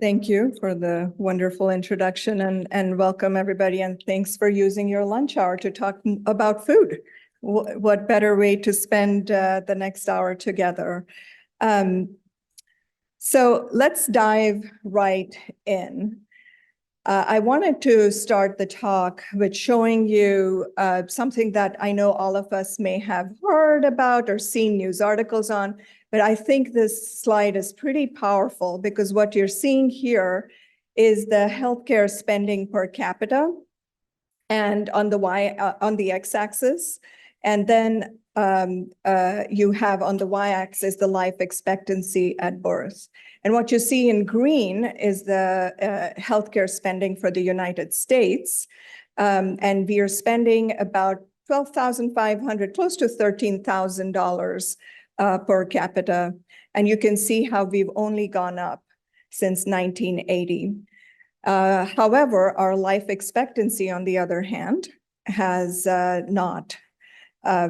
Thank you for the wonderful introduction and welcome everybody. And thanks for using your lunch hour to talk about food. What better way to spend the next hour together? So let's dive right in. I wanted to start the talk with showing you something that I know all of us may have heard about or seen news articles on, but I think this slide is pretty powerful because what you're seeing here is the healthcare spending per capita, and on the x-axis, and then you have on the y-axis the life expectancy at birth. And what you see in green is the healthcare spending for the United States, and we are spending about $12,500, close to $13,000 per capita. And you can see how we've only gone up since 1980. However, our life expectancy, on the other hand, has not.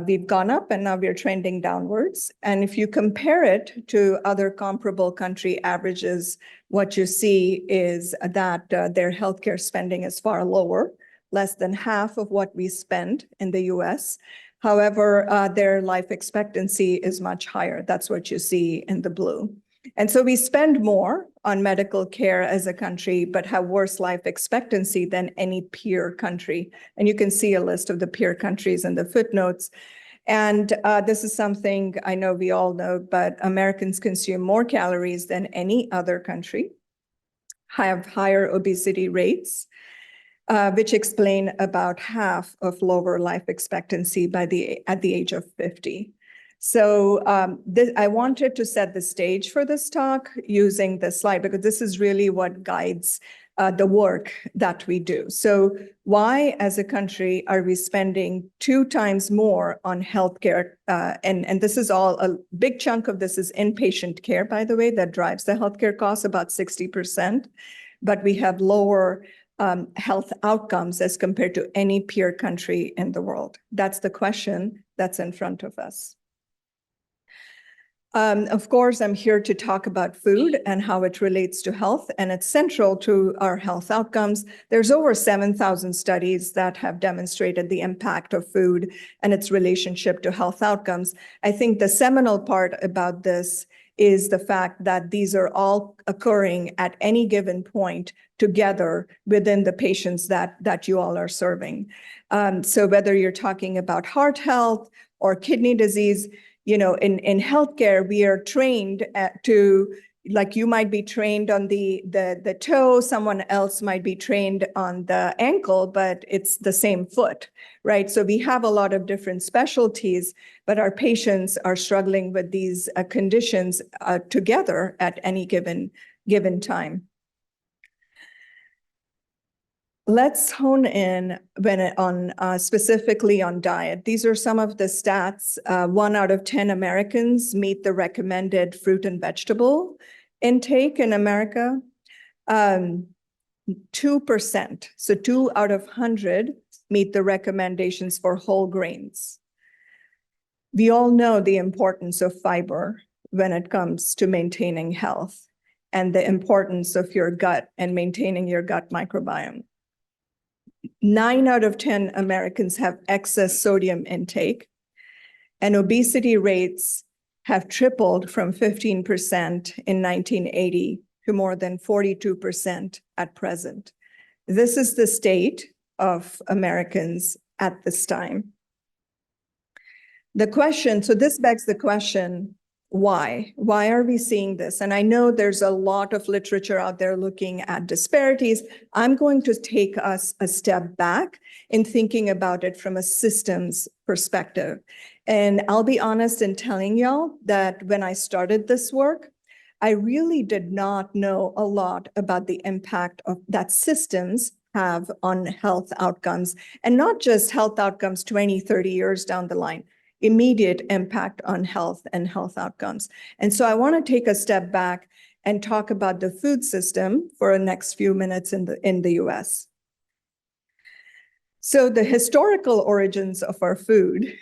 We've gone up and now we're trending downwards. And if you compare it to other comparable country averages, what you see is that their healthcare spending is far lower, less than half of what we spend in the US. However, their life expectancy is much higher. That's what you see in the blue. And so we spend more on medical care as a country, but have worse life expectancy than any peer country. And you can see a list of the peer countries in the footnotes. And this is something I know we all know, but Americans consume more calories than any other country, have higher obesity rates, which explain about half of lower life expectancy at the age of 50. So I wanted to set the stage for this talk using this slide because this is really what guides the work that we do. So why, as a country, are we spending 2 times more on healthcare? And this is all, a big chunk of this is inpatient care, by the way, that drives the healthcare costs, about 60%. But we have lower health outcomes as compared to any peer country in the world. That's the question that's in front of us. Of course, I'm here to talk about food and how it relates to health, and it's central to our health outcomes. There's over 7,000 studies that have demonstrated the impact of food and its relationship to health outcomes. I think the seminal part about this is the fact that these are all occurring at any given point together within the patients that you all are serving. So whether you're talking about heart health or kidney disease, you know, in healthcare, we are trained like you might be trained on the toe, someone else might be trained on the ankle, but it's the same foot, right? So we have a lot of different specialties, but our patients are struggling with these conditions together at any given time. Let's hone in specifically on diet. These are some of the stats. 1 out of 10 Americans meet the recommended fruit and vegetable intake in America. 2%, so 2 out of 100 meet the recommendations for whole grains. We all know the importance of fiber when it comes to maintaining health and the importance of your gut and maintaining your gut microbiome. 9 out of 10 Americans have excess sodium intake, and obesity rates have tripled from 15% in 1980 to more than 42% at present. This is the state of Americans at this time. So this begs the question, why? Why are we seeing this? And I know there's a lot of literature out there looking at disparities. I'm going to take us a step back in thinking about it from a systems perspective. And I'll be honest in telling y'all that when I started this work, I really did not know a lot about the impact that systems have on health outcomes, and not just health outcomes 20, 30 years down the line. Immediate impact on health and health outcomes. And so I want to take a step back and talk about the food system for the next few minutes in the US. So the historical origins of our food,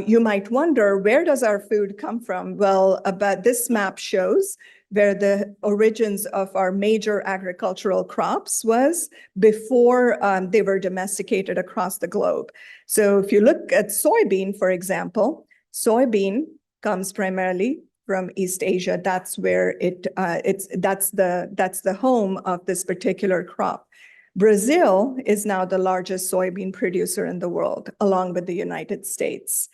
you might wonder, where does our food come from? Well, this map shows where the origins of our major agricultural crops was before they were domesticated across the globe. So if you look at soybean, for example, soybean comes primarily from East Asia. That's where that's the home of this particular crop. Brazil is now the largest soybean producer in the world, along with the United States.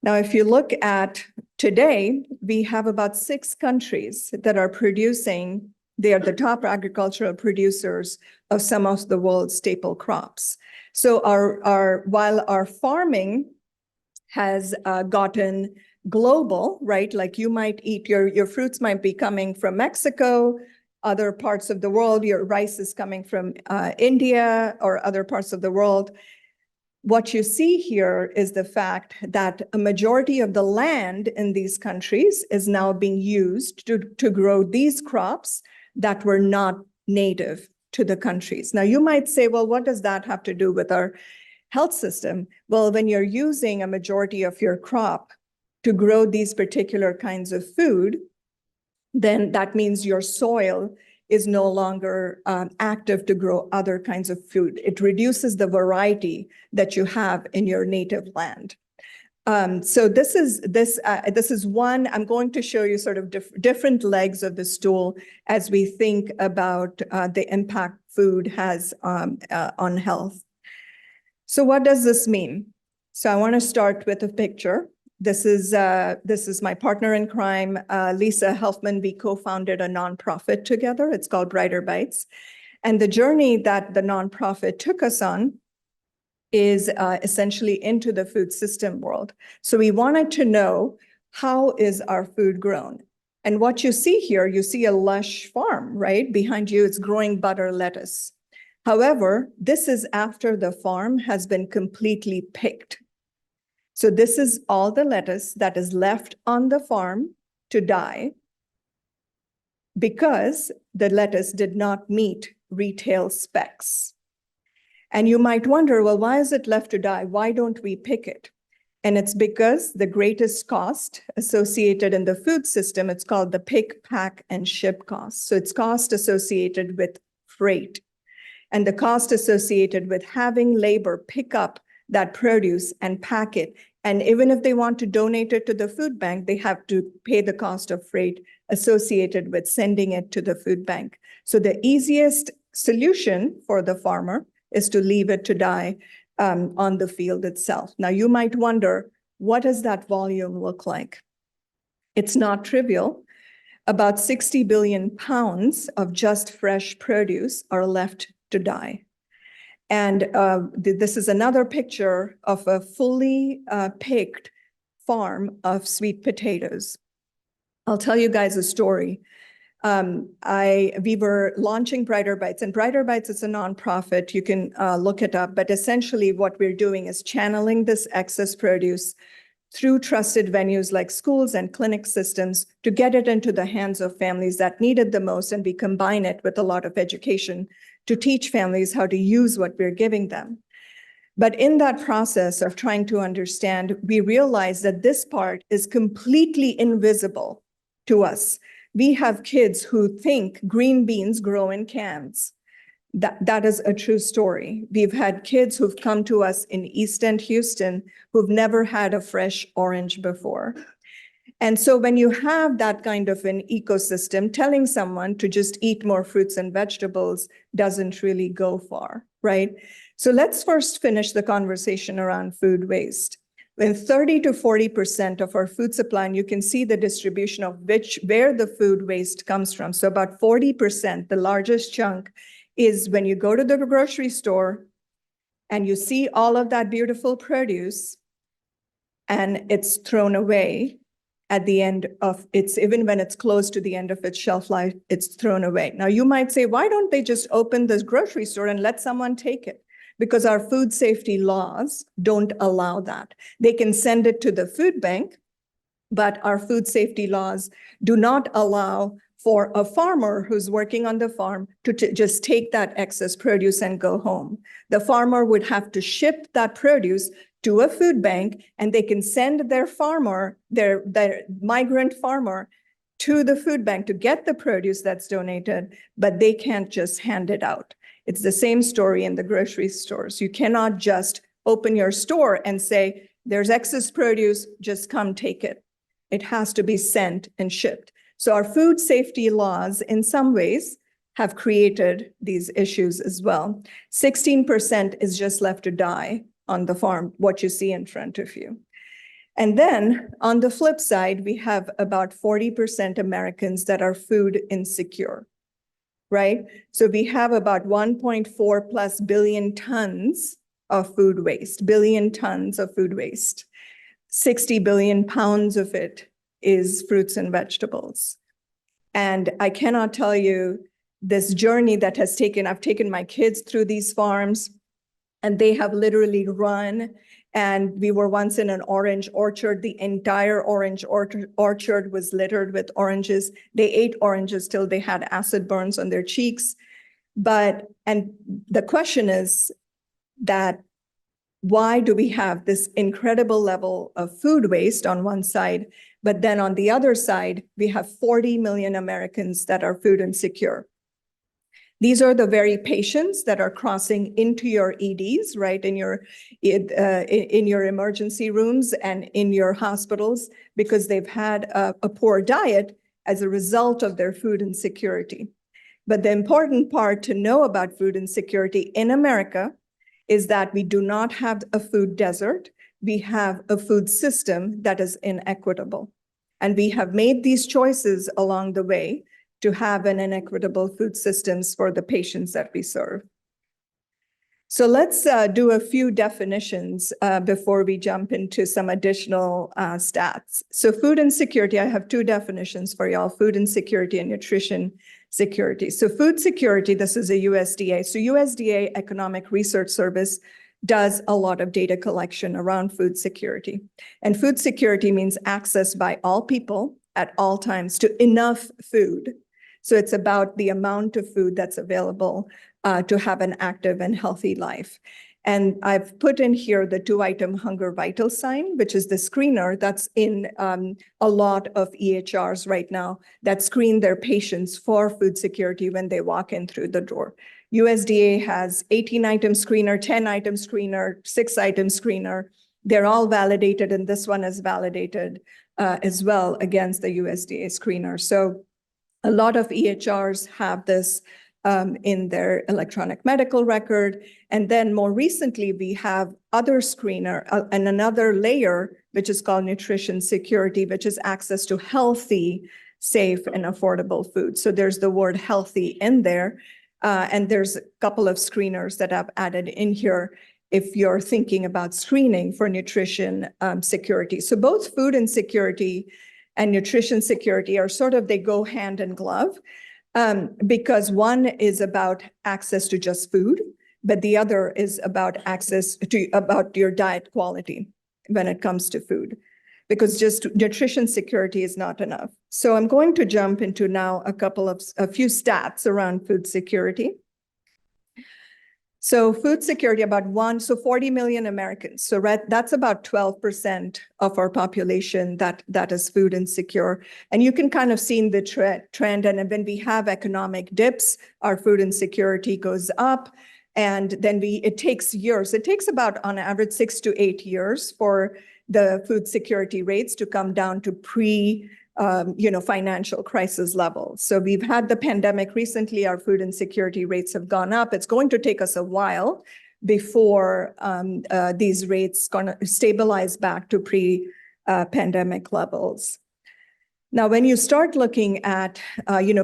Now, if you look at today, we have about 6 countries that are producing, they are the top agricultural producers of some of the world's staple crops. So while our farming has gotten global, right? Like you might eat, your fruits might be coming from Mexico, other parts of the world, your rice is coming from India or other parts of the world. What you see here is the fact that a majority of the land in these countries is now being used to grow these crops that were not native to the countries. Now, you might say, well, what does that have to do with our health system? Well, when you're using a majority of your crop to grow these particular kinds of food, then that means your soil is no longer active to grow other kinds of food. It reduces the variety that you have in your native land. So this is one. I'm going to show you sort of different legs of the stool as we think about the impact food has on health. So what does this mean? So I want to start with a picture. This is my partner in crime, Lisa Helfman. We co-founded a nonprofit together. It's called Brighter Bites. And the journey that the nonprofit took us on is essentially into the food system world. So we wanted to know, how is our food grown? And what you see here, you see a lush farm, right? Behind you, it's growing butter lettuce. However, this is after the farm has been completely picked. So this is all the lettuce that is left on the farm to die because the lettuce did not meet retail specs. And you might wonder, well, why is it left to die? Why don't we pick it? And it's because the greatest cost associated in the food system, it's called the pick, pack, and ship cost. So it's cost associated with freight and the cost associated with having labor pick up that produce and pack it. And even if they want to donate it to the food bank, they have to pay the cost of freight associated with sending it to the food bank. So the easiest solution for the farmer is to leave it to die on the field itself. Now, you might wonder, what does that volume look like? It's not trivial. About 60 billion pounds of just fresh produce are left to die. And this is another picture of a fully picked farm of sweet potatoes. I'll tell you guys a story. We were launching Brighter Bites, and Brighter Bites is a nonprofit. You can look it up, but essentially what we're doing is channeling this excess produce through trusted venues like schools and clinic systems to get it into the hands of families that need it the most, and we combine it with a lot of education to teach families how to use what we're giving them. But in that process of trying to understand, we realize that this part is completely invisible to us. We have kids who think green beans grow in cans. That is a true story. We've had kids who've come to us in East End, Houston, who've never had a fresh orange before. And so when you have that kind of an ecosystem, telling someone to just eat more fruits and vegetables doesn't really go far, right? So let's first finish the conversation around food waste. When 30 to 40% of our food supply, and you can see the distribution of where the food waste comes from. So about 40%, the largest chunk, is when you go to the grocery store and you see all of that beautiful produce and it's thrown away at the end of its, even when it's close to the end of its shelf life, it's thrown away. Now you might say, why don't they just open this grocery store and let someone take it? Because our food safety laws don't allow that. They can send it to the food bank, but our food safety laws do not allow for a farmer who's working on the farm to just take that excess produce and go home. The farmer would have to ship that produce to a food bank, and they can send their farmer, their migrant farmer, to the food bank to get the produce that's donated, but they can't just hand it out. It's the same story in the grocery stores. You cannot just open your store and say, there's excess produce, just come take it. It has to be sent and shipped. So our food safety laws, in some ways, have created these issues as well. 16% is just left to die on the farm, what you see in front of you. And then on the flip side, we have about 40% Americans that are food insecure, right? So we have about 1.4 plus billion tons of food waste, 60 billion pounds of it is fruits and vegetables. And I cannot tell you this journey that has taken, I've taken my kids through these farms, and they have literally run. And we were once in an orange orchard. The entire orange orchard was littered with oranges. They ate oranges till they had acid burns on their cheeks. And the question is that why do we have this incredible level of food waste on one side, but then on the other side, we have 40 million Americans that are food insecure? These are the very patients that are crossing into your EDs, right, in your emergency rooms and in your hospitals because they've had a poor diet as a result of their food insecurity. But the important part to know about food insecurity in America is that we do not have a food desert. We have a food system that is inequitable. And we have made these choices along the way to have an inequitable food systems for the patients that we serve. So let's do a few definitions before we jump into some additional stats. So food insecurity, I have two definitions for y'all, food insecurity and nutrition security. So food security, this is a USDA. So USDA Economic Research Service does a lot of data collection around food security. And food security means access by all people at all times to enough food. So it's about the amount of food that's available to have an active and healthy life. And I've put in here the 2-item hunger vital sign, which is the screener that's in a lot of EHRs right now that screen their patients for food security when they walk in through the door. USDA has 18-item screener, 10-item screener, 6-item screener. They're all validated, and this one is validated as well against the USDA screener. So a lot of EHRs have this in their electronic medical record. And then more recently, we have other screener and another layer, which is called nutrition security, which is access to healthy, safe, and affordable food. So there's the word healthy in there. And there's a couple of screeners that I've added in here if you're thinking about screening for nutrition security. So both food insecurity and nutrition security are sort of, they go hand in glove because one is about access to just food, but the other is about access to, about your diet quality when it comes to food, because just nutrition security is not enough. So I'm going to jump into now a few stats around food security. So food security, so 40 million Americans. So that's about 12% of our population that is food insecure. And you can kind of see in the trend, and when we have economic dips, our food insecurity goes up. And then it takes years. It takes about, on average, 6 to 8 years for the food security rates to come down to financial crisis levels. So we've had the pandemic recently, our food insecurity rates have gone up. It's going to take us a while before these rates gonna stabilize back to pre-pandemic levels. Now, when you start looking at,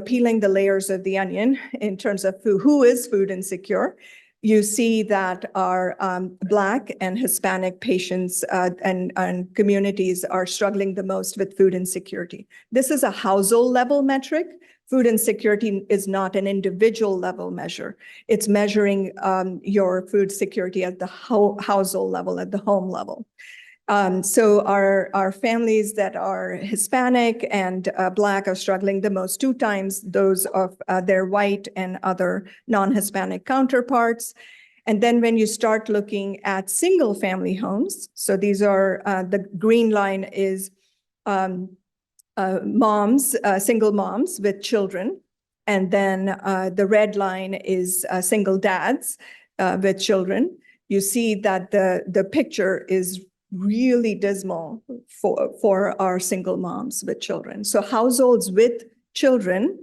peeling the layers of the onion in terms of who is food insecure, you see that our Black and Hispanic patients and communities are struggling the most with food insecurity. This is a household level metric. Food insecurity is not an individual level measure. It's measuring your food security at the household level, at the home level. So our families that are Hispanic and Black are struggling the most, 2 times those of their white and other non-Hispanic counterparts. And then when you start looking at single family homes, so these are, the green line is single moms with children. And then the red line is single dads with children. You see that the picture is really dismal for our single moms with children. So households with children,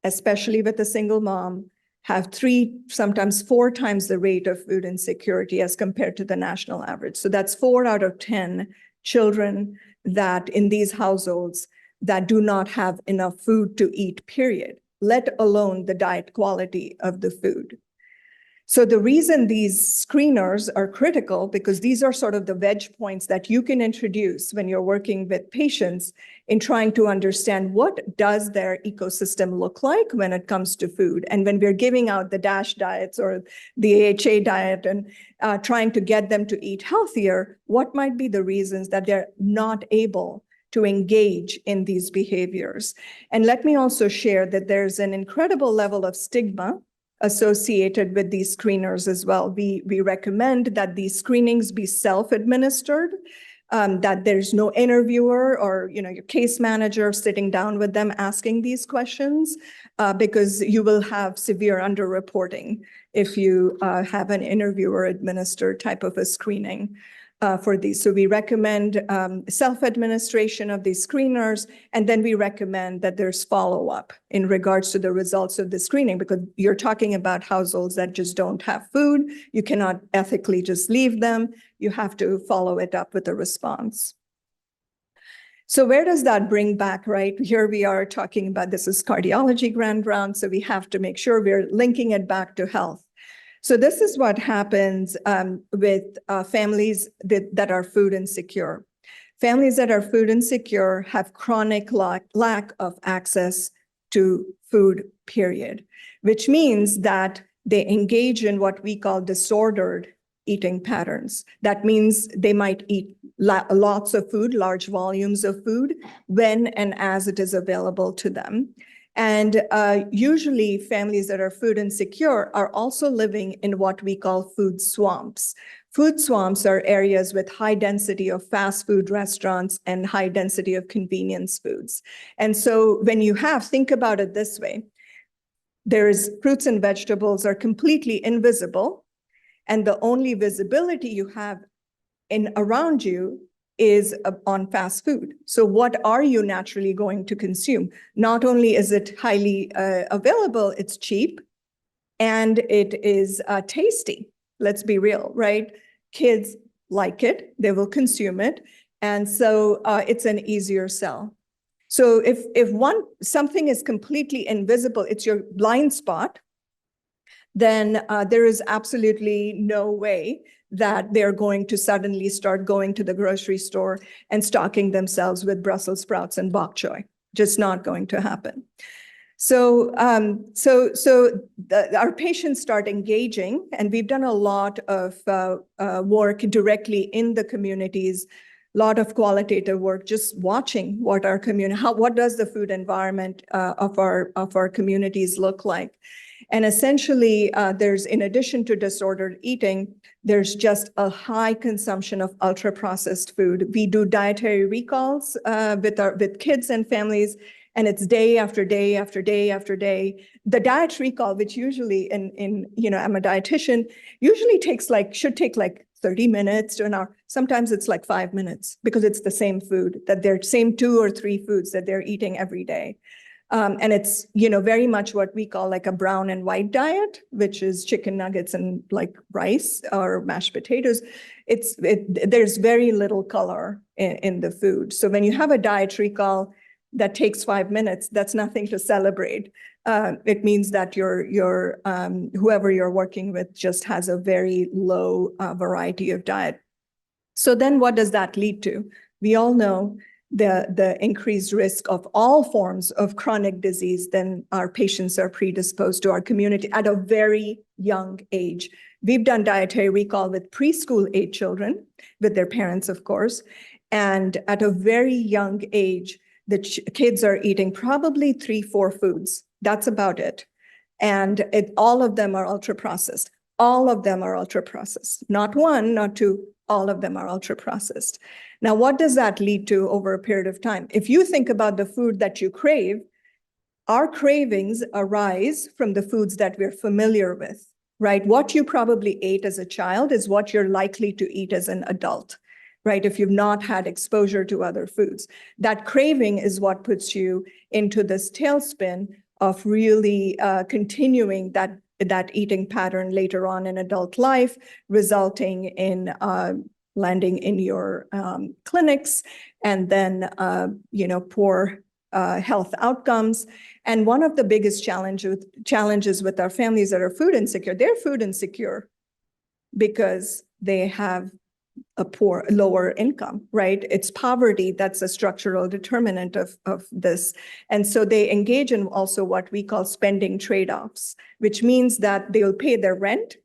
especially with a single mom, have 3, sometimes 4 times the rate of food insecurity as compared to the national average. So that's 4 out of 10 children that in these households that do not have enough food to eat, period, let alone the diet quality of the food. So the reason these screeners are critical, because these are sort of the wedge points that you can introduce when you're working with patients in trying to understand what does their ecosystem look like when it comes to food. And when we're giving out the DASH diets or the AHA diet and trying to get them to eat healthier, what might be the reasons that they're not able to engage in these behaviors? And let me also share that there's an incredible level of stigma associated with these screeners as well. We recommend that these screenings be self-administered, that there's no interviewer or your case manager sitting down with them asking these questions, because you will have severe underreporting if you have an interviewer administered type of a screening for these. So we recommend self-administration of these screeners, and then we recommend that there's follow-up in regards to the results of the screening, because you're talking about households that just don't have food. You cannot ethically just leave them. You have to follow it up with a response. So where does that bring back, right? Here we are talking about, this is cardiology grand round, so we have to make sure we're linking it back to health. So this is what happens with families that are food insecure. Families that are food insecure have chronic lack of access to food, period, which means that they engage in what we call disordered eating patterns. That means they might eat lots of food, large volumes of food, when and as it is available to them. And usually families that are food insecure are also living in what we call food swamps. Food swamps are areas with high density of fast food restaurants and high density of convenience foods. And so when you think about it this way, there's fruits and vegetables are completely invisible, and the only visibility you have around you is on fast food. So what are you naturally going to consume? Not only is it highly available, it's cheap, and it is tasty. Let's be real, right? Kids like it, they will consume it. And so it's an easier sell. So if something is completely invisible, it's your blind spot, then there is absolutely no way that they're going to suddenly start going to the grocery store and stocking themselves with Brussels sprouts and bok choy. Just not going to happen. So, our patients start engaging, and we've done a lot of work directly in the communities, a lot of qualitative work, just watching what our community, what does the food environment of our communities look like. And essentially, there's, in addition to disordered eating, there's just a high consumption of ultra-processed food. We do dietary recalls with kids and families, and it's day after day after day after day. The diet recall, which usually I'm a dietitian, usually should take like 30 minutes to an hour. Sometimes it's like 5 minutes, because it's the same food, that they're same 2 or 3 foods that they're eating every day. And it's, very much what we call like a brown and white diet, which is chicken nuggets and like rice or mashed potatoes. There's very little color in the food. So when you have a diet recall that takes 5 minutes, that's nothing to celebrate. It means that whoever you're working with just has a very low variety of diet. So then what does that lead to? We all know the increased risk of all forms of chronic disease, then our patients are predisposed to our community at a very young age. We've done dietary recall with preschool age children, with their parents, of course, and at a very young age, the kids are eating probably 3-4 foods. That's about it. And all of them are ultra-processed. All of them are ultra-processed. Not one, not two, all of them are ultra-processed. Now, what does that lead to over a period of time? If you think about the food that you crave, our cravings arise from the foods that we're familiar with, right? What you probably ate as a child is what you're likely to eat as an adult, right? If you've not had exposure to other foods. That craving is what puts you into this tailspin of really continuing that eating pattern later on in adult life, resulting in landing in your clinics and then, poor health outcomes. And one of the biggest challenges with our families that are food insecure, they're food insecure because they have a lower income, right? It's poverty that's a structural determinant of this. And so they engage in also what we call spending trade-offs, which means that they'll pay their rent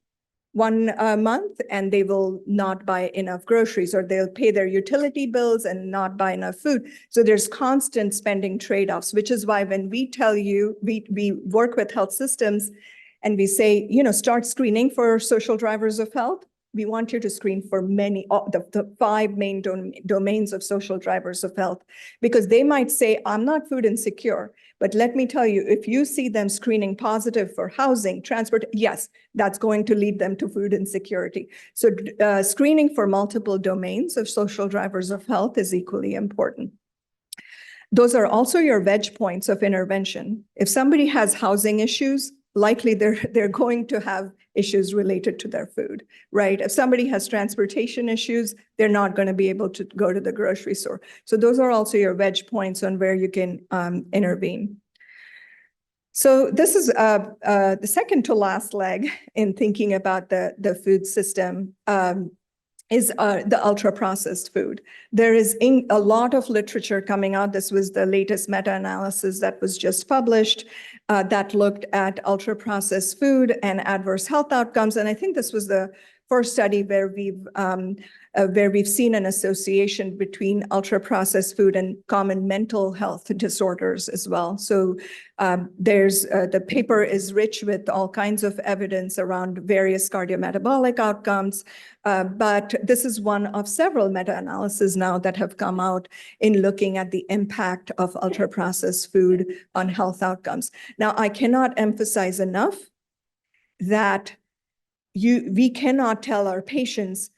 one month and they will not buy enough groceries, or they'll pay their utility bills and not buy enough food. So there's constant spending trade-offs, which is why when we tell you, we work with health systems and we say, start screening for social drivers of health. We want you to screen for the 5 main domains of social drivers of health, because they might say, I'm not food insecure, but let me tell you, if you see them screening positive for housing, transport, yes, that's going to lead them to food insecurity. So screening for multiple domains of social drivers of health is equally important. Those are also your wedge points of intervention. If somebody has housing issues, likely they're going to have issues related to their food, right? If somebody has transportation issues, they're not going to be able to go to the grocery store. So those are also your wedge points on where you can intervene. So this is the second to last leg in thinking about the food system. Is the ultra-processed food. There is a lot of literature coming out. This was the latest meta-analysis that was just published that looked at ultra-processed food and adverse health outcomes. And I think this was the first study where we've seen an association between ultra-processed food and common mental health disorders as well. So the paper is rich with all kinds of evidence around various cardiometabolic outcomes, but this is one of several meta-analyses now that have come out in looking at the impact of ultra-processed food on health outcomes. Now, I cannot emphasize enough that we cannot tell our patients,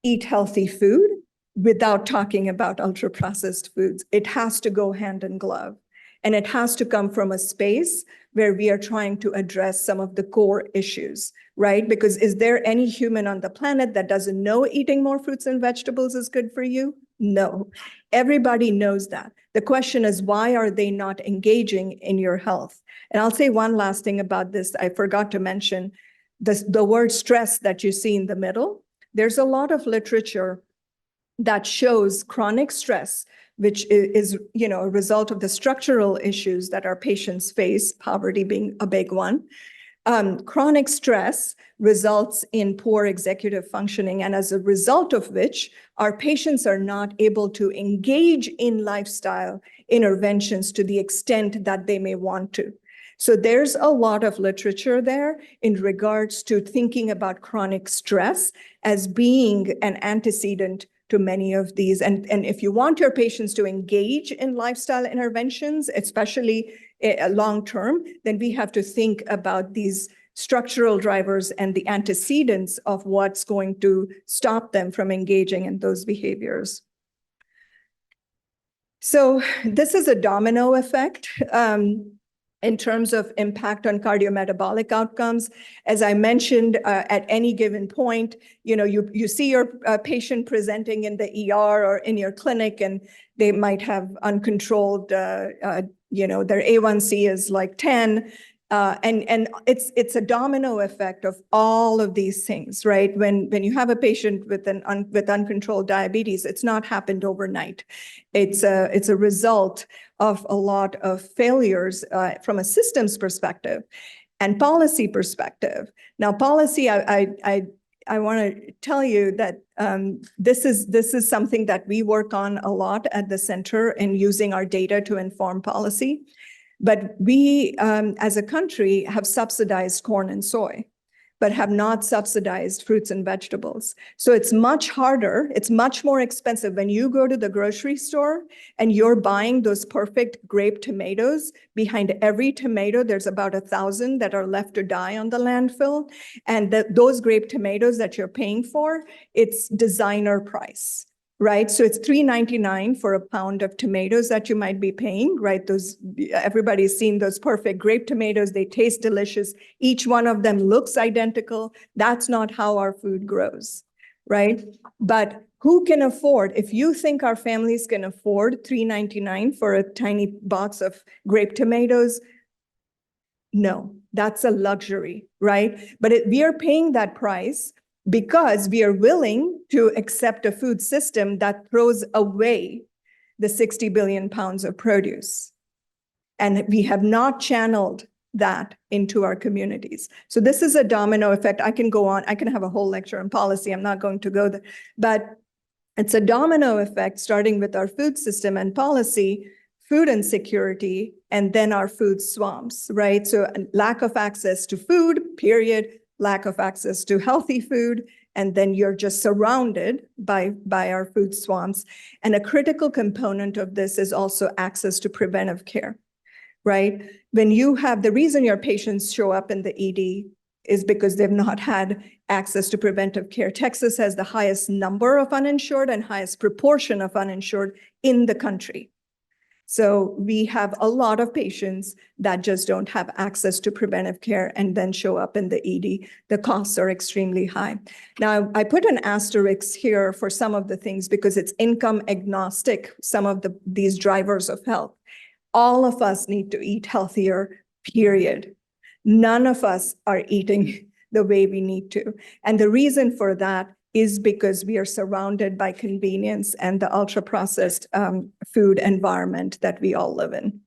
eat healthy food without talking about ultra-processed foods. It has to go hand in glove. And it has to come from a space where we are trying to address some of the core issues, right? Because is there any human on the planet that doesn't know eating more fruits and vegetables is good for you? No. Everybody knows that. The question is, why are they not engaging in your health? And I'll say one last thing about this. I forgot to mention the word stress that you see in the middle. There's a lot of literature that shows chronic stress, which is a result of the structural issues that our patients face, poverty being a big one. Chronic stress results in poor executive functioning, and as a result of which, our patients are not able to engage in lifestyle interventions to the extent that they may want to. So there's a lot of literature there in regards to thinking about chronic stress as being an antecedent to many of these. And if you want your patients to engage in lifestyle interventions, especially long-term, then we have to think about these structural drivers and the antecedents of what's going to stop them from engaging in those behaviors. So this is a domino effect. In terms of impact on cardiometabolic outcomes. As I mentioned, at any given point, you see your patient presenting in the ER or in your clinic, and they might have uncontrolled, their A1C is like 10, and it's a domino effect of all of these things, right? When you have a patient with uncontrolled diabetes, it's not happened overnight. It's a result of a lot of failures from a systems perspective and policy perspective. Now, policy, I want to tell you that this is something that we work on a lot at the center in using our data to inform policy. But we, as a country, have subsidized corn and soy. but have not subsidized fruits and vegetables. So it's much harder, it's much more expensive when you go to the grocery store and you're buying those perfect grape tomatoes. Behind every tomato, there's about 1,000 that are left to die on the landfill. And those grape tomatoes that you're paying for, it's designer price. Right, so it's $3.99 for a pound of tomatoes that you might be paying, right? Those, everybody's seen those perfect grape tomatoes. They taste delicious. Each one of them looks identical. That's not how our food grows, right? But who can afford, if you think our families can afford $3.99 for a tiny box of grape tomatoes, no, that's a luxury, right? But we are paying that price because we are willing to accept a food system that throws away the 60 billion pounds of produce. And we have not channeled that into our communities. So this is a domino effect. I can go on, I can have a whole lecture on policy. I'm not going to go there, but it's a domino effect starting with our food system and policy, food insecurity, and then our food swamps, right? So lack of access to food, period, lack of access to healthy food, and then you're just surrounded by our food swamps. And a critical component of this is also access to preventive care, right? When you have, the reason your patients show up in the ED is because they've not had access to preventive care. Texas has the highest number of uninsured and highest proportion of uninsured in the country. So we have a lot of patients that just don't have access to preventive care and then show up in the ED. The costs are extremely high. Now, I put an asterisk here for some of the things because it's income agnostic, some of these drivers of health. All of us need to eat healthier, period. None of us are eating the way we need to. And the reason for that is because we are surrounded by convenience and the ultra-processed food environment that we all live in.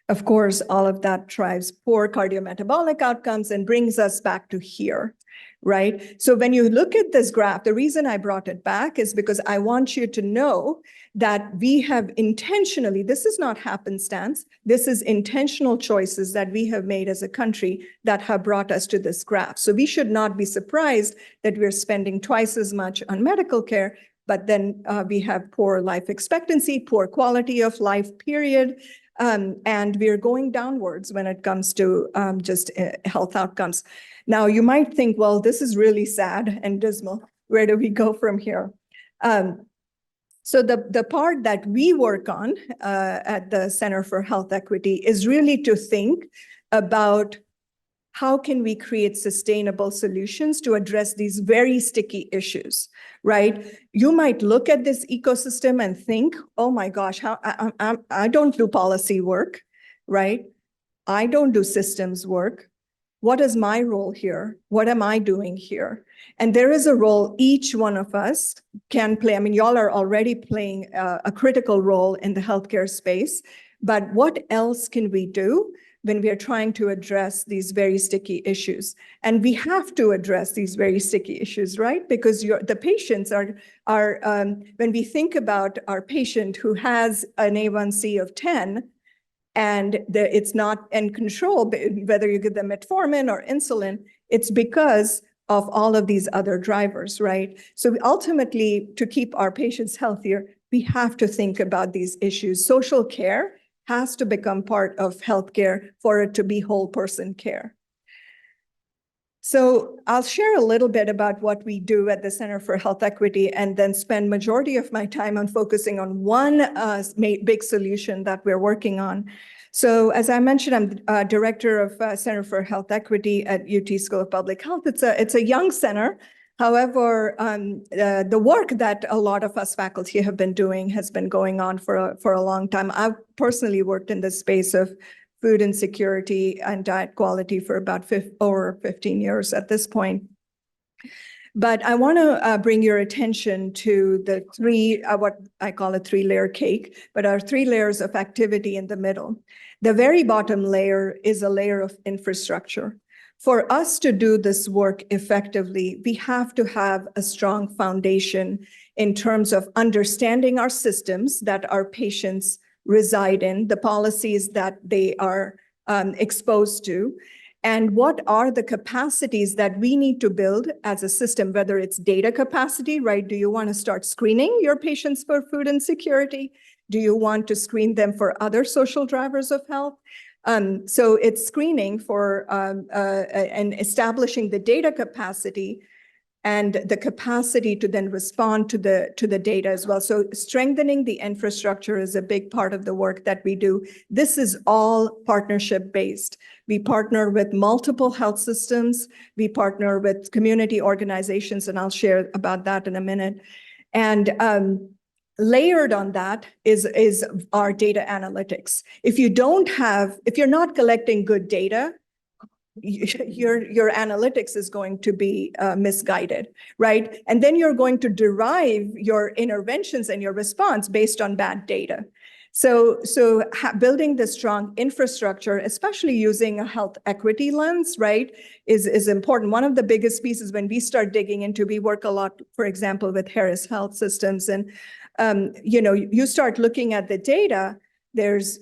Of course, all of that drives poor cardiometabolic outcomes and brings us back to here, right? So when you look at this graph, the reason I brought it back is because I want you to know that we have intentionally, this is not happenstance, this is intentional choices that we have made as a country that have brought us to this graph. So we should not be surprised that we're spending twice as much on medical care, but then we have poor life expectancy, poor quality of life, period. And we're going downwards when it comes to just health outcomes. Now, you might think, well, this is really sad and dismal. Where do we go from here? So the part that we work on at the Center for Health Equity is really to think about how can we create sustainable solutions to address these very sticky issues, right? You might look at this ecosystem and think, oh my gosh, how I don't do policy work, right? I don't do systems work. What is my role here? What am I doing here? And there is a role each one of us can play. I mean, y'all are already playing a critical role in the healthcare space, but what else can we do when we are trying to address these very sticky issues? And we have to address these very sticky issues, right? Because the patients are when we think about our patient who has an A1C of 10, and it's not in control, whether you give them metformin or insulin, it's because of all of these other drivers, right? So ultimately, to keep our patients healthier, we have to think about these issues. Social care has to become part of healthcare for it to be whole person care. So I'll share a little bit about what we do at the Center for Health Equity and then spend majority of my time on focusing on one big solution that we're working on. So as I mentioned, I'm director of Center for Health Equity at UT School of Public Health. It's a young center. However, the work that a lot of us faculty have been doing has been going on for a long time. I've personally worked in the space of food insecurity and diet quality for about over 15 years at this point. But I want to bring your attention to the what I call a 3-layer cake, but our 3 layers of activity in the middle. The very bottom layer is a layer of infrastructure. For us to do this work effectively, we have to have a strong foundation in terms of understanding our systems that our patients reside in, the policies that they are exposed to, and what are the capacities that we need to build as a system, whether it's data capacity, right? Do you want to start screening your patients for food insecurity? Do you want to screen them for other social drivers of health? So it's screening for and establishing the data capacity and the capacity to then respond to the data as well. So strengthening the infrastructure is a big part of the work that we do. This is all partnership based. We partner with multiple health systems. We partner with community organizations, and I'll share about that in a minute. And layered on that is our data analytics. If you're not collecting good data, your analytics is going to be misguided, right? And then you're going to derive your interventions and your response based on bad data. So building the strong infrastructure, especially using a health equity lens, right, is important. One of the biggest pieces when we start digging into, we work a lot, for example, with Harris Health Systems, and you start looking at the data, there's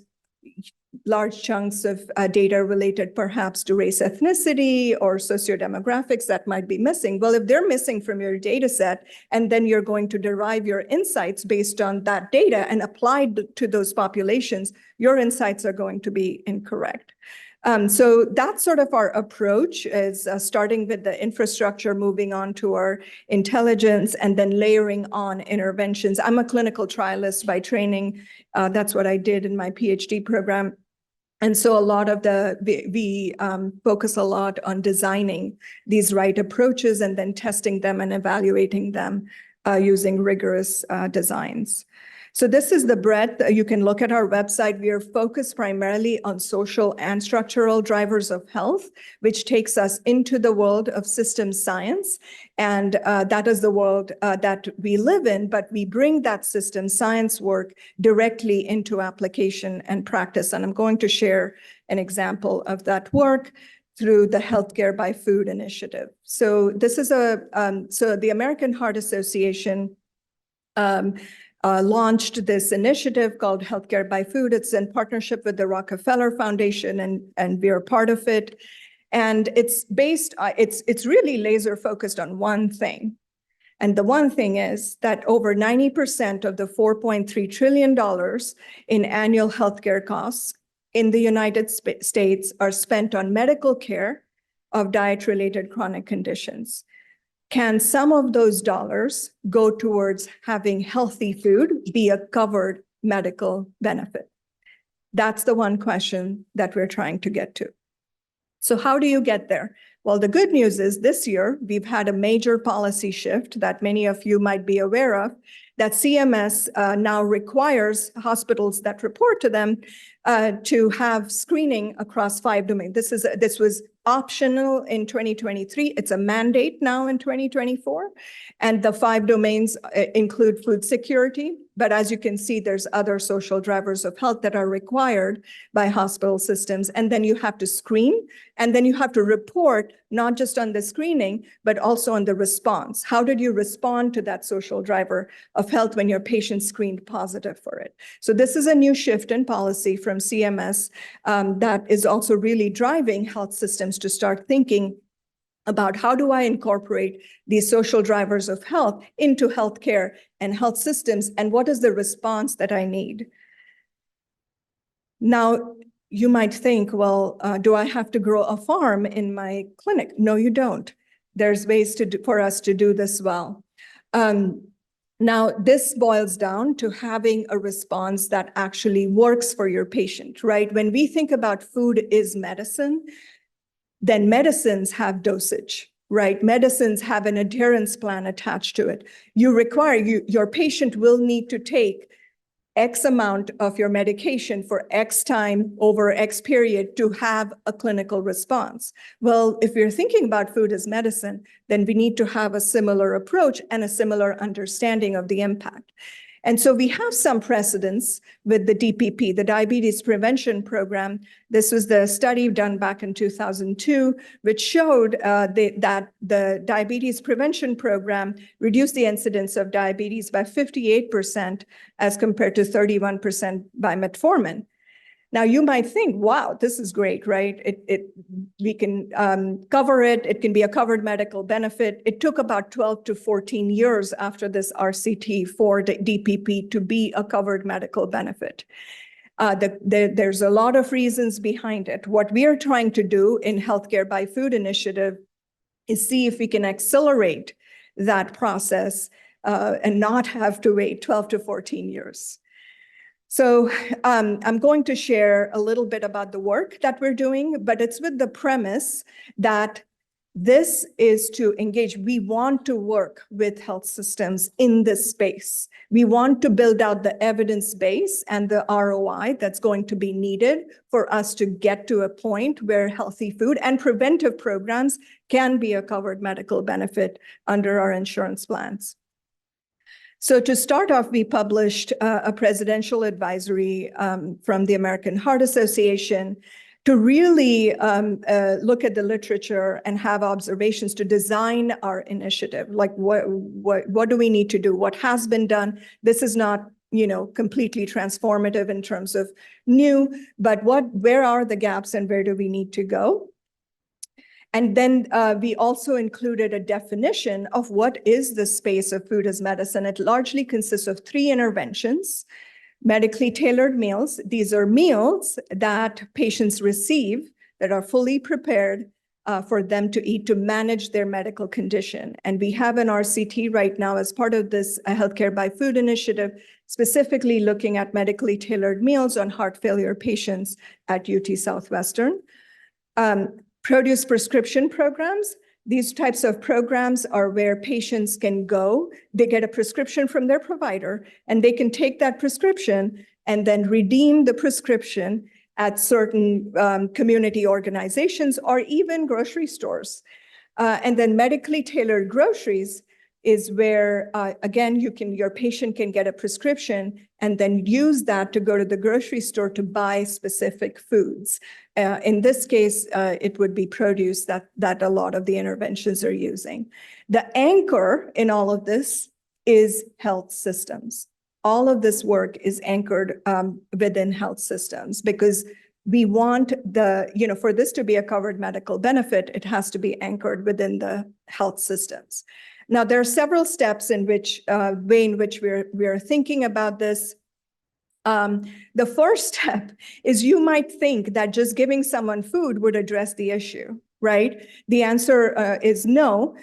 large chunks of data related perhaps to race, ethnicity, or sociodemographics that might be missing. Well, if they're missing from your data set, and then you're going to derive your insights based on that data and apply to those populations, your insights are going to be incorrect. So that's sort of our approach, is starting with the infrastructure, moving on to our intelligence, and then layering on interventions. I'm a clinical trialist by training. That's what I did in my PhD program. And so a lot of we focus a lot on designing these right approaches and then testing them and evaluating them using rigorous designs. So this is the breadth. You can look at our website. We are focused primarily on social and structural drivers of health, which takes us into the world of systems science. And that is the world that we live in, but we bring that system science work directly into application and practice. And I'm going to share an example of that work through the Healthcare by Food initiative. So this is so the American Heart Association launched this initiative called Healthcare by Food. It's in partnership with the Rockefeller Foundation, and we are part of it. And it's really laser focused on one thing. And the one thing is that over 90% of the $4.3 trillion in annual healthcare costs in the United States are spent on medical care of diet-related chronic conditions. Can some of those dollars go towards having healthy food be a covered medical benefit? That's the one question that we're trying to get to. So how do you get there? Well, the good news is this year, we've had a major policy shift that many of you might be aware of, that CMS now requires hospitals that report to them to have screening across 5 domains. This was optional in 2023. It's a mandate now in 2024. And the 5 domains include food security. But as you can see, there's other social drivers of health that are required by hospital systems. And then you have to screen, and then you have to report not just on the screening, but also on the response. How did you respond to that social driver of health when your patient screened positive for it? So this is a new shift in policy from CMS that is also really driving health systems to start thinking about how do I incorporate these social drivers of health into healthcare and health systems, and what is the response that I need? Now, you might think, well, do I have to grow a farm in my clinic? No, you don't. There's ways for us to do this well. Now, this boils down to having a response that actually works for your patient, right? When we think about food is medicine, then medicines have dosage, right? Medicines have an adherence plan attached to it. Your patient will need to take X amount of your medication for X time over X period to have a clinical response. Well, if we're thinking about food as medicine, then we need to have a similar approach and a similar understanding of the impact. And so we have some precedents with the DPP, the Diabetes Prevention Program. This was the study done back in 2002, which showed that the Diabetes Prevention Program reduced the incidence of diabetes by 58% as compared to 31% by metformin. Now, you might think, wow, this is great, right? We can cover it. It can be a covered medical benefit. It took about 12 to 14 years after this RCT for the DPP to be a covered medical benefit. There's a lot of reasons behind it. What we are trying to do in Healthcare by Food Initiative is see if we can accelerate that process and not have to wait 12 to 14 years. So I'm going to share a little bit about the work that we're doing, but it's with the premise that this is to engage. We want to work with health systems in this space. We want to build out the evidence base and the ROI that's going to be needed for us to get to a point where healthy food and preventive programs can be a covered medical benefit under our insurance plans. So to start off, we published a presidential advisory from the American Heart Association to really look at the literature and have observations to design our initiative. Like what do we need to do? What has been done? This is not, completely transformative in terms of new, but where are the gaps and where do we need to go? And then we also included a definition of what is the space of food as medicine. It largely consists of 3 interventions: medically tailored meals. These are meals that patients receive that are fully prepared for them to eat to manage their medical condition. And we have an RCT right now as part of this Healthcare by Food initiative, specifically looking at medically tailored meals on heart failure patients at UT Southwestern. Produce prescription programs. These types of programs are where patients can go, they get a prescription from their provider, and they can take that prescription and then redeem the prescription at certain community organizations or even grocery stores. And then medically tailored groceries is where, again, your patient can get a prescription and then use that to go to the grocery store to buy specific foods. In this case, it would be produce that a lot of the interventions are using. The anchor in all of this is health systems. All of this work is anchored within health systems because we want for this to be a covered medical benefit, it has to be anchored within the health systems. Now, there are several steps in which way in which we're thinking about this. The first step is you might think that just giving someone food would address the issue, right? The answer is no,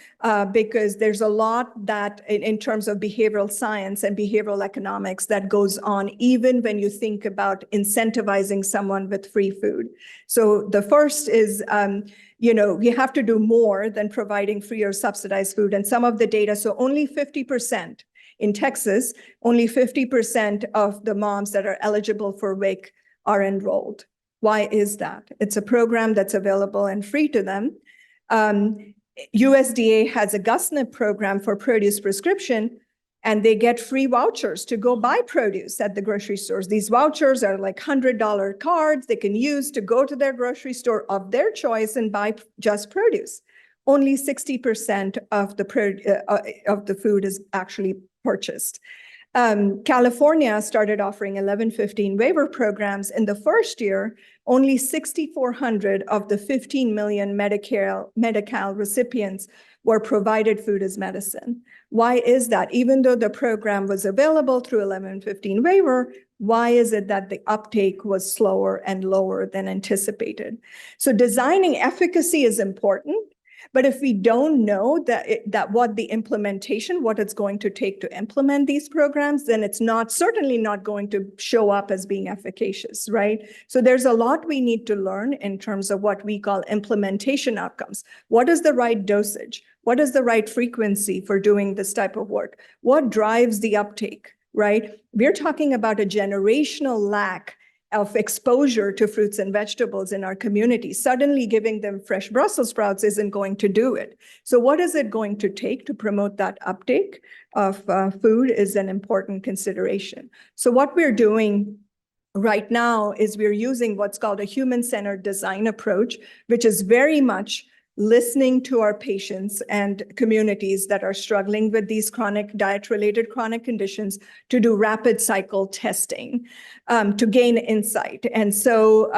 because there's a lot that in terms of behavioral science and behavioral economics that goes on even when you think about incentivizing someone with free food. So the first is, you have to do more than providing free or subsidized food. And some of the data, so only 50% in Texas, only 50% of the moms that are eligible for WIC are enrolled. Why is that? It's a program that's available and free to them. USDA has a GusNIP program for produce prescription, and they get free vouchers to go buy produce at the grocery stores. These vouchers are like $100 cards they can use to go to their grocery store of their choice and buy just produce. Only 60% of the food is actually purchased. California started offering 1115 waiver programs. In the first year, only 6,400 of the 15 million Medi-Cal recipients were provided food as medicine. Why is that? Even though the program was available through 1115 waiver, why is it that the uptake was slower and lower than anticipated? So designing efficacy is important. But if we don't know that what the implementation, what it's going to take to implement these programs, then it's certainly not going to show up as being efficacious, right? So there's a lot we need to learn in terms of what we call implementation outcomes. What is the right dosage? What is the right frequency for doing this type of work? What drives the uptake, right? We're talking about a generational lack of exposure to fruits and vegetables in our community. Suddenly giving them fresh Brussels sprouts isn't going to do it. So what is it going to take to promote that uptake of food is an important consideration. So what we're doing right now is we're using what's called a human-centered design approach, which is very much listening to our patients and communities that are struggling with these chronic diet-related chronic conditions to do rapid cycle testing to gain insight. And so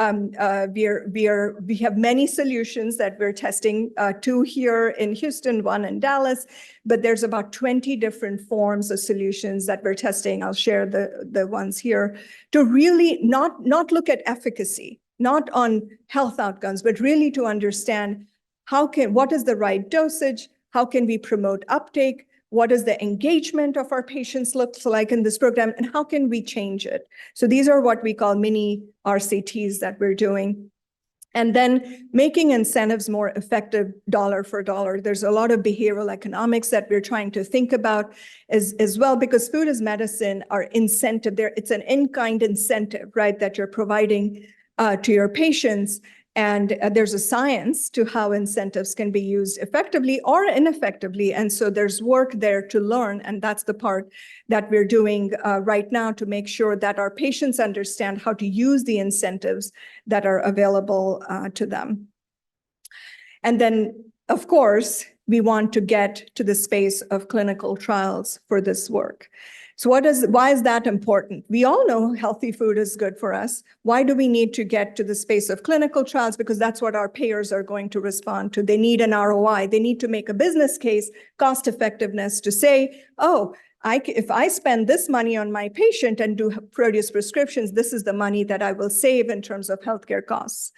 we have many solutions that we're testing, 2 here in Houston, 1 in Dallas, but there's about 20 different forms of solutions that we're testing. I'll share the ones here to really not look at efficacy, not on health outcomes, but really to understand what is the right dosage? How can we promote uptake? What does the engagement of our patients look like in this program? And how can we change it? So these are what we call mini RCTs that we're doing. And then making incentives more effective dollar for dollar. There's a lot of behavioral economics that we're trying to think about as well, because food as medicine are incentive. It's an in-kind incentive, right, that you're providing to your patients. And there's a science to how incentives can be used effectively or ineffectively. And so there's work there to learn. And that's the part that we're doing right now to make sure that our patients understand how to use the incentives that are available to them. And then, of course, we want to get to the space of clinical trials for this work. So why is that important? We all know healthy food is good for us. Why do we need to get to the space of clinical trials? Because that's what our payers are going to respond to. They need an ROI. They need to make a business case, cost effectiveness to say, oh, if I spend this money on my patient and do produce prescriptions, this is the money that I will save in terms of healthcare costs.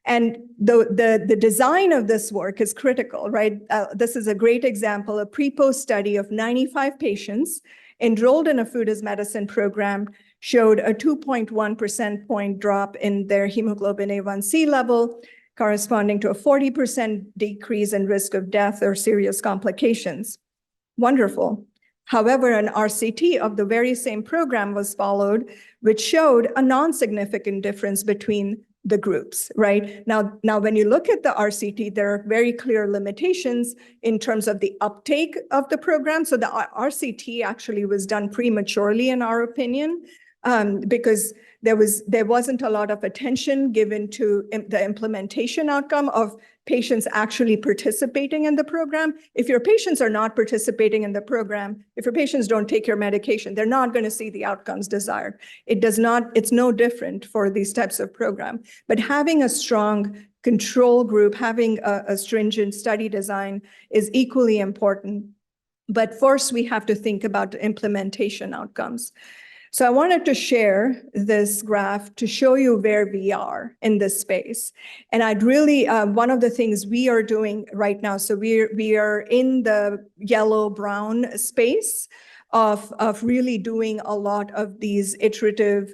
And the design of this work is critical, right? This is a great example, a pre-post study of 95 patients enrolled in a food as medicine program showed a 2.1 percentage point drop in their hemoglobin A1C level, corresponding to a 40% decrease in risk of death or serious complications. Wonderful. However, an RCT of the very same program was followed, which showed a non-significant difference between the groups, right? Now, when you look at the RCT, there are very clear limitations in terms of the uptake of the program. So the RCT actually was done prematurely, in our opinion, because there wasn't a lot of attention given to the implementation outcome of patients actually participating in the program. If your patients are not participating in the program, if your patients don't take your medication, they're not going to see the outcomes desired. It's no different for these types of program. But having a strong control group, having a stringent study design is equally important. But first, we have to think about the implementation outcomes. So I wanted to share this graph to show you where we are in this space. And I'd really, one of the things we are doing right now, so we are in the yellow-brown space of really doing a lot of these iterative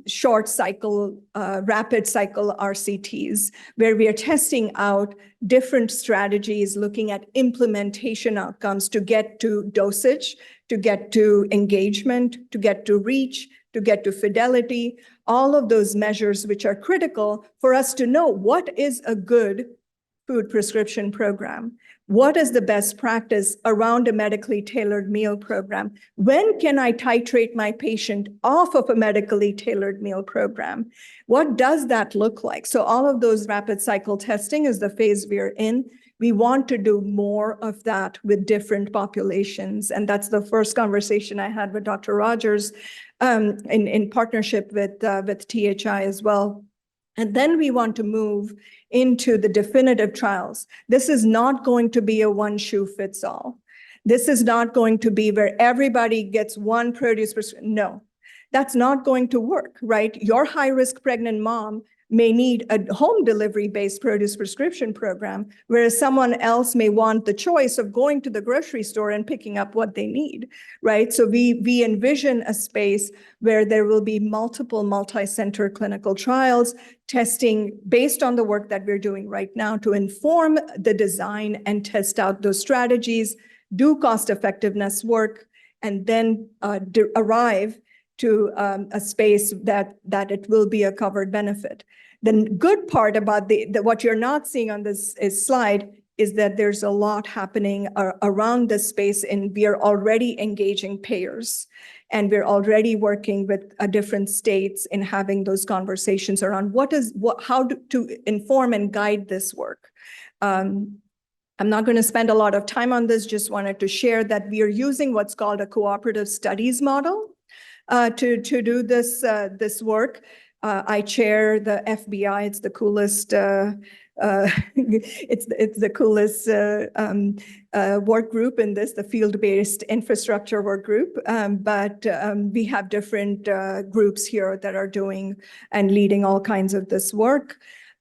short cycle, rapid cycle RCTs, where we are testing out different strategies, looking at implementation outcomes to get to dosage, to get to engagement, to get to reach, to get to fidelity, all of those measures which are critical for us to know what is a good food prescription program. What is the best practice around a medically tailored meal program? When can I titrate my patient off of a medically tailored meal program? What does that look like? So all of those rapid cycle testing is the phase we're in. We want to do more of that with different populations. And that's the first conversation I had with Dr. Rogers in partnership with THI as well. And then we want to move into the definitive trials. This is not going to be a one shoe fits all. This is not going to be where everybody gets one produce prescription. No, that's not going to work, right? Your high-risk pregnant mom may need a home delivery-based produce prescription program, whereas someone else may want the choice of going to the grocery store and picking up what they need, right? So we envision a space where there will be multiple multi-center clinical trials testing based on the work that we're doing right now to inform the design and test out those strategies, do cost effectiveness work, and then arrive to a space that it will be a covered benefit. The good part about what you're not seeing on this slide is that there's a lot happening around this space, and we are already engaging payers, and we're already working with different states in having those conversations around how to inform and guide this work. I'm not going to spend a lot of time on this, just wanted to share that we are using what's called a cooperative studies model to do this work. I chair the FBI. It's the coolest. It's the coolest work group in this, the field-based infrastructure work group. But we have different groups here that are doing and leading all kinds of this work.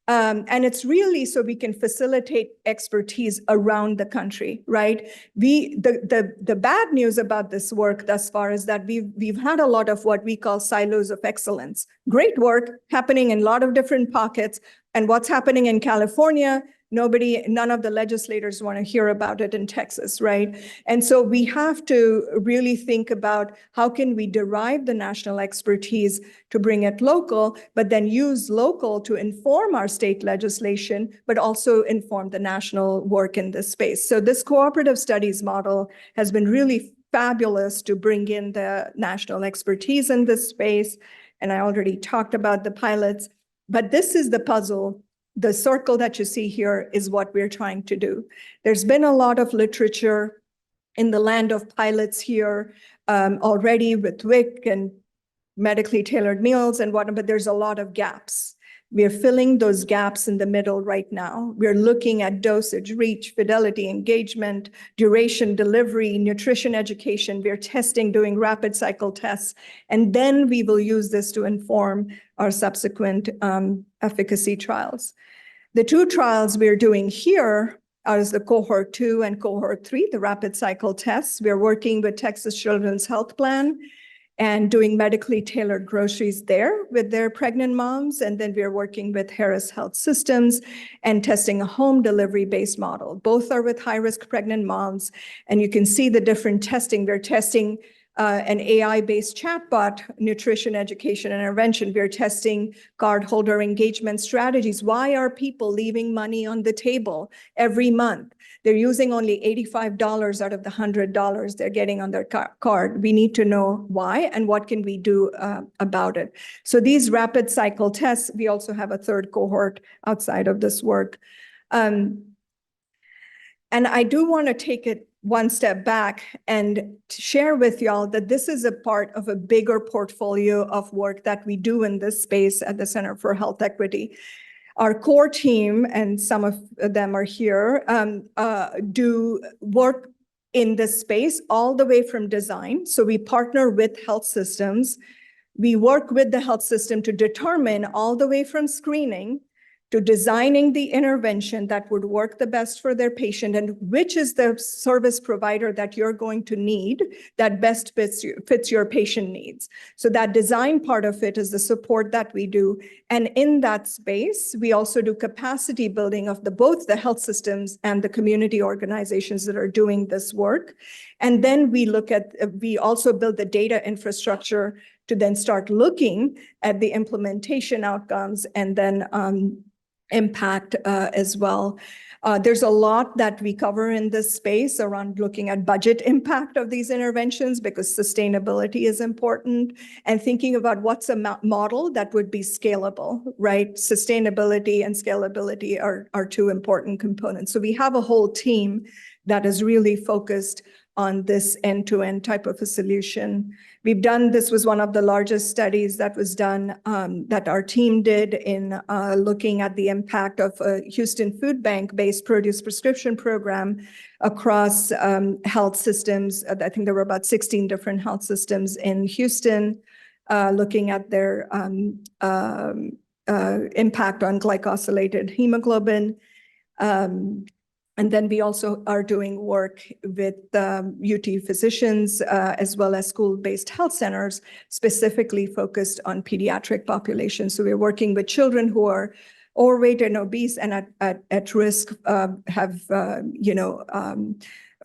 And it's really so we can facilitate expertise around the country, right? The bad news about this work thus far is that we've had a lot of what we call silos of excellence. Great work happening in a lot of different pockets. And what's happening in California, none of the legislators want to hear about it in Texas, right? And so we have to really think about how can we derive the national expertise to bring it local, but then use local to inform our state legislation, but also inform the national work in this space. So this cooperative studies model has been really fabulous to bring in the national expertise in this space. And I already talked about the pilots, but this is the puzzle. The circle that you see here is what we're trying to do. There's been a lot of literature in the land of pilots here already with WIC and medically tailored meals and whatnot, but there's a lot of gaps. We're filling those gaps in the middle right now. We're looking at dosage, reach, fidelity, engagement, duration, delivery, nutrition education. We're testing, doing rapid cycle tests, and then we will use this to inform our subsequent efficacy trials. The two trials we're doing here are the cohort 2 and cohort 3, the rapid cycle tests. We're working with Texas Children's Health Plan and doing medically tailored groceries there with their pregnant moms. And then we're working with Harris Health Systems and testing a home delivery-based model. Both are with high-risk pregnant moms. And you can see the different testing. We're testing an AI-based chatbot, nutrition education intervention. We're testing cardholder engagement strategies. Why are people leaving money on the table every month? They're using only $85 out of the $100 they're getting on their card. We need to know why and what can we do about it. So these rapid cycle tests, we also have a third cohort outside of this work. And I do want to take it one step back and share with y'all that this is a part of a bigger portfolio of work that we do in this space at the Center for Health Equity. Our core team, and some of them are here, do work in this space all the way from design. So we partner with health systems. We work with the health system to determine all the way from screening to designing the intervention that would work the best for their patient and which is the service provider that you're going to need that best fits your patient needs. So that design part of it is the support that we do. And in that space, we also do capacity building of both the health systems and the community organizations that are doing this work. And then we also build the data infrastructure to then start looking at the implementation outcomes and then impact as well. There's a lot that we cover in this space around looking at budget impact of these interventions because sustainability is important and thinking about what's a model that would be scalable, right? Sustainability and scalability are two important components. So we have a whole team that is really focused on this end-to-end type of a solution. This was one of the largest studies that was done that our team did in looking at the impact of a Houston Food Bank-based produce prescription program across health systems. I think there were about 16 different health systems in Houston, looking at their impact on glycosylated hemoglobin. And then we also are doing work with UT physicians as well as school-based health centers, specifically focused on pediatric populations. So we're working with children who are overweight and obese and at risk, have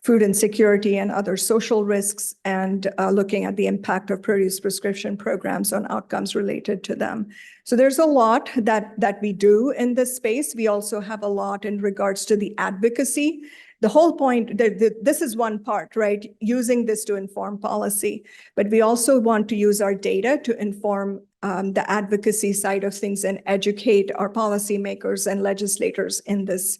food insecurity and other social risks, and looking at the impact of produce prescription programs on outcomes related to them. So there's a lot that we do in this space. We also have a lot in regards to the advocacy. The whole point, this is one part, right? Using this to inform policy, but we also want to use our data to inform the advocacy side of things and educate our policymakers and legislators in this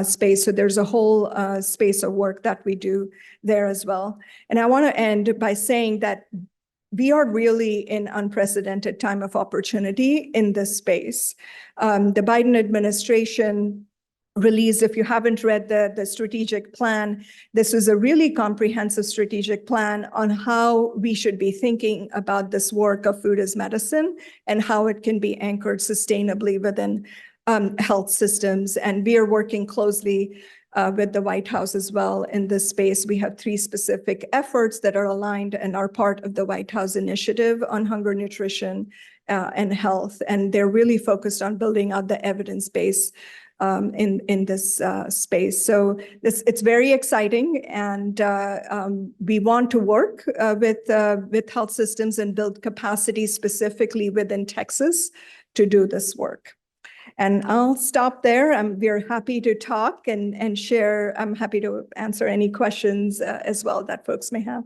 space. So there's a whole space of work that we do there as well. And I want to end by saying that we are really in unprecedented time of opportunity in this space. The Biden administration released, if you haven't read the strategic plan, this is a really comprehensive strategic plan on how we should be thinking about this work of food as medicine and how it can be anchored sustainably within health systems. And we are working closely with the White House as well in this space. We have 3 specific efforts that are aligned and are part of the White House initiative on hunger, nutrition, and health. And they're really focused on building out the evidence base in this space. So it's very exciting, and we want to work with health systems and build capacity specifically within Texas to do this work. And I'll stop there. We're happy to talk and share. I'm happy to answer any questions as well that folks may have.